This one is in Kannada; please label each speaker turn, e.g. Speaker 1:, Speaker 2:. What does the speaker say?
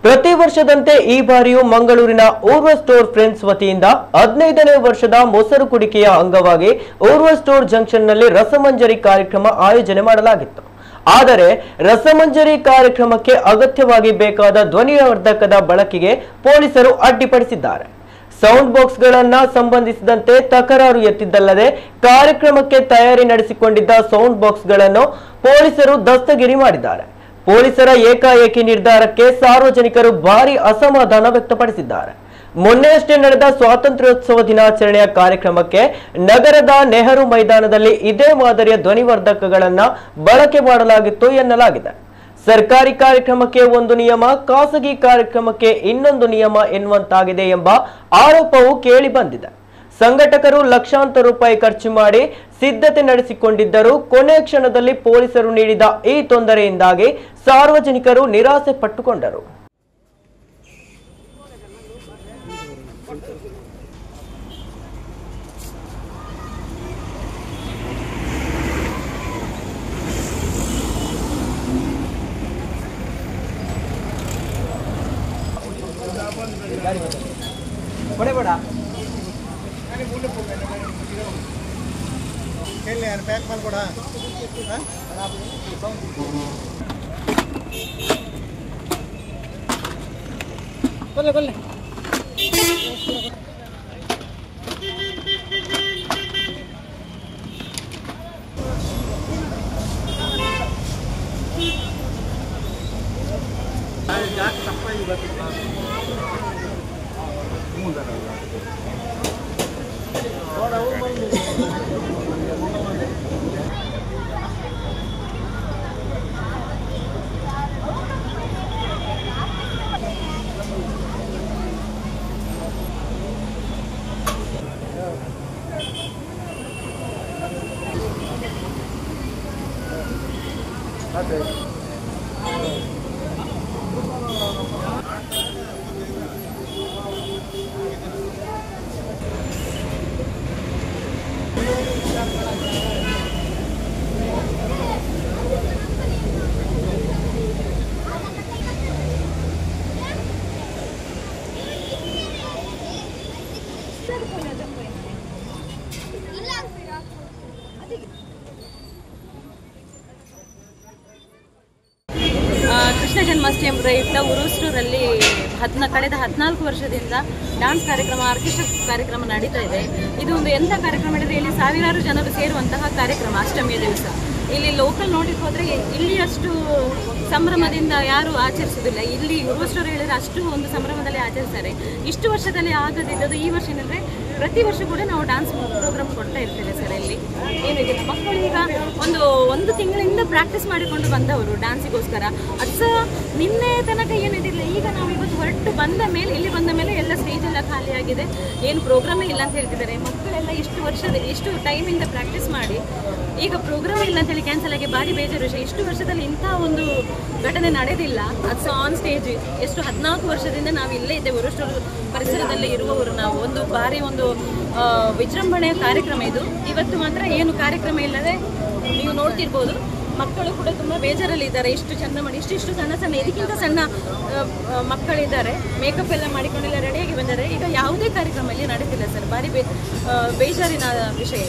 Speaker 1: ಪ್ರತಿ ವರ್ಷದಂತೆ ಈ ಬಾರಿಯೂ ಮಂಗಳೂರಿನ ಊರ್ವ ಸ್ಟೋರ್ ಫ್ರೆಂಡ್ಸ್ ವತಿಯಿಂದ 15ನೇ ವರ್ಷದ ಮೊಸರು ಕುಡಿಕೆಯ ಅಂಗವಾಗಿ ಊರ್ವ ಸ್ಟೋರ್ ಜಂಕ್ಷನ್ನಲ್ಲಿ ರಸಮಂಜರಿ ಕಾರ್ಯಕ್ರಮ ಆಯೋಜನೆ ಮಾಡಲಾಗಿತ್ತು. ಆದರೆ ರಸಮಂಜರಿ ಕಾರ್ಯಕ್ರಮಕ್ಕೆ ಅಗತ್ಯವಾಗಿ ಬೇಕಾದ ಧ್ವನಿವರ್ಧಕದ ಬಳಕೆಗೆ ಪೊಲೀಸರು ಅಡ್ಡಿಪಡಿಸಿದ್ದಾರೆ. ಸೌಂಡ್ ಬಾಕ್ಸ್ಗಳನ್ನು ಸಂಬಂಧಿಸಿದಂತೆ ತಕರಾರು ಎತ್ತಿದ್ದಲ್ಲದೆ ಕಾರ್ಯಕ್ರಮಕ್ಕೆ ತಯಾರಿ ನಡೆಸಿಕೊಂಡಿದ್ದ ಸೌಂಡ್ ಬಾಕ್ಸ್ಗಳನ್ನು ಪೊಲೀಸರು ದಸ್ತಗಿರಿ ಮಾಡಿದ್ದಾರೆ. ಪೊಲೀಸರ ಏಕಾಏಕಿ ನಿರ್ಧಾರಕ್ಕೆ ಸಾರ್ವಜನಿಕರು ಭಾರಿ ಅಸಮಾಧಾನ ವ್ಯಕ್ತಪಡಿಸಿದ್ದಾರೆ. ಮೊನ್ನೆಯಷ್ಟೇ ನಡೆದ ಸ್ವಾತಂತ್ರ್ಯೋತ್ಸವ ದಿನಾಚರಣೆಯ ಕಾರ್ಯಕ್ರಮಕ್ಕೆ ನಗರದ ನೆಹರು ಮೈದಾನದಲ್ಲಿ ಇದೇ ಮಾದರಿಯ ಧ್ವನಿವರ್ಧಕಗಳನ್ನು ಬಳಕೆ ಮಾಡಲಾಗಿತ್ತು ಎನ್ನಲಾಗಿದೆ. ಸರ್ಕಾರಿ ಕಾರ್ಯಕ್ರಮಕ್ಕೆ ಒಂದು ನಿಯಮ, ಖಾಸಗಿ ಕಾರ್ಯಕ್ರಮಕ್ಕೆ ಇನ್ನೊಂದು ನಿಯಮ ಎನ್ನುವಂತಾಗಿದೆ ಎಂಬ ಆರೋಪವು ಕೇಳಿ ಬಂದಿದೆ. ಸಂಘಟಕರು ಲಕ್ಷಾಂತರ ರೂಪಾಯಿ ಖರ್ಚು ಮಾಡಿ ಸಿದ್ಧತೆ ನಡೆಸಿಕೊಂಡಿದ್ದರೂ ಕೊನೆ ಕ್ಷಣದಲ್ಲಿ ಪೊಲೀಸರು ನೀಡಿದ ಈ ತೊಂದರೆಯಿಂದಾಗಿ ಸಾರ್ವಜನಿಕರು ನಿರಾಸೆ ಪಟ್ಟುಕೊಂಡರು.
Speaker 2: पैक माल कोड़ा कोले
Speaker 3: ಕೃಷ್ಣ ಜನ್ಮಾಷ್ಟಮಿ ಪ್ರಯುಕ್ತ ಊರ್ವ ಸ್ಟೋರಲ್ಲಿ ಕಳೆದ 14 ವರ್ಷದಿಂದ ಡ್ಯಾನ್ಸ್ ಕಾರ್ಯಕ್ರಮ, ಆರ್ಕೆಸ್ಟ್ರಾ ಕಾರ್ಯಕ್ರಮ ನಡೀತಾ ಇದೆ. ಇದು ಒಂದು ಎಂಥ ಕಾರ್ಯಕ್ರಮ ಹೇಳಿದರೆ ಇಲ್ಲಿ ಸಾವಿರಾರು ಜನರು ಸೇರುವಂತಹ ಕಾರ್ಯಕ್ರಮ. ಅಷ್ಟಮಿಯ ದಿವಸ ಇಲ್ಲಿ ಲೋಕಲ್ ನೋಡಿಕ್ಕೆ ಹೋದರೆ ಇಲ್ಲಿ ಅಷ್ಟು ಸಂಭ್ರಮದಿಂದ ಯಾರು ಆಚರಿಸೋದಿಲ್ಲ. ಇಲ್ಲಿ ಊರ್ವ ಸ್ಟೋರ್ ಹೇಳಿದರೆ ಅಷ್ಟು ಒಂದು ಸಂಭ್ರಮದಲ್ಲಿ ಆಚರಿಸ್ತಾರೆ. ಇಷ್ಟು ವರ್ಷದಲ್ಲಿ ಆಗದಿದ್ದದು ಈ ವರ್ಷ ಏನಂದರೆ ಪ್ರತಿ ವರ್ಷ ಕೂಡ ನಾವು ಡ್ಯಾನ್ಸ್ ಪ್ರೋಗ್ರಾಮ್ ಕೊಡ್ತಾ ಇರ್ತೇವೆ ಸರ್. ಇಲ್ಲಿ ಏನಿದೆ, ಮಕ್ಕಳು ಈಗ ಒಂದು ತಿಂಗಳಿಂದ ಪ್ರಾಕ್ಟೀಸ್ ಮಾಡಿಕೊಂಡು ಬಂದವರು ಡ್ಯಾನ್ಸಿಗೋಸ್ಕರ. ಅದು ಸಹ ನಿನ್ನೆ ತನಕ ಏನಿದಿಲ್ಲ. ಈಗ ನಾವು ಇವತ್ತು ಹೊರಟು ಬಂದ ಮೇಲೆ, ಇಲ್ಲಿ ಬಂದ ಮೇಲೆ ಎಲ್ಲ ಸ್ಟೇಜ್ ಎಲ್ಲ ಖಾಲಿಯಾಗಿದೆ, ಏನು ಪ್ರೋಗ್ರಾಮೇ ಇಲ್ಲ ಅಂತ ಹೇಳ್ತಿದ್ದಾರೆ. ಮಕ್ಕಳೆಲ್ಲ ಇಷ್ಟು ಟೈಮಿಂದ ಪ್ರಾಕ್ಟೀಸ್ ಮಾಡಿ ಈಗ ಪ್ರೋಗ್ರಾಮ್ ಇಲ್ಲ ಅಂತೇಳಿ ಕ್ಯಾನ್ಸಲ್ ಆಗಿ ಭಾರಿ ಬೇಜಾರು ವಿಷಯ. ಇಷ್ಟು ವರ್ಷದಲ್ಲಿ ಇಂಥ ಒಂದು ಘಟನೆ ನಡೆದಿಲ್ಲ. ಅದು ಸಹ ಆನ್ ಸ್ಟೇಜ್ 14 ವರ್ಷದಿಂದ ನಾವು ಇಲ್ಲೇ ಇದ್ದೇವೆ. ಊರ್ವ ಸ್ಟೋರ್ ಪರಿಸರದಲ್ಲಿ ಇರುವವರು ನಾವು. ಭಾರಿ ಒಂದು ವಿಜೃಂಭಣೆಯ ಕಾರ್ಯಕ್ರಮ ಇದು. ಇವತ್ತು ಮಾತ್ರ ಏನು ಕಾರ್ಯಕ್ರಮ ಇಲ್ಲದೆ ನೀವು ನೋಡ್ತಿರ್ಬೋದು. ಮಕ್ಕಳು ಕೂಡ ತುಂಬ ಬೇಜಾರಲ್ಲಿದ್ದಾರೆ. ಇಷ್ಟು ಚಂದ ಮಾಡಿ ಇಷ್ಟು ಸಣ್ಣ ಇದಕ್ಕಿಂತ ಸಣ್ಣ ಮಕ್ಕಳಿದ್ದಾರೆ. ಮೇಕಪ್ ಎಲ್ಲ ಮಾಡಿಕೊಂಡೆಲ್ಲ ರೆಡಿಯಾಗಿ ಬಂದರೆ ಈಗ ಯಾವುದೇ ಕಾರ್ಯಕ್ರಮ ಇಲ್ಲಿ ನಡೀತಿಲ್ಲ ಸರ್. ಭಾರಿ ಬೇಜಾರಿನ ವಿಷಯ.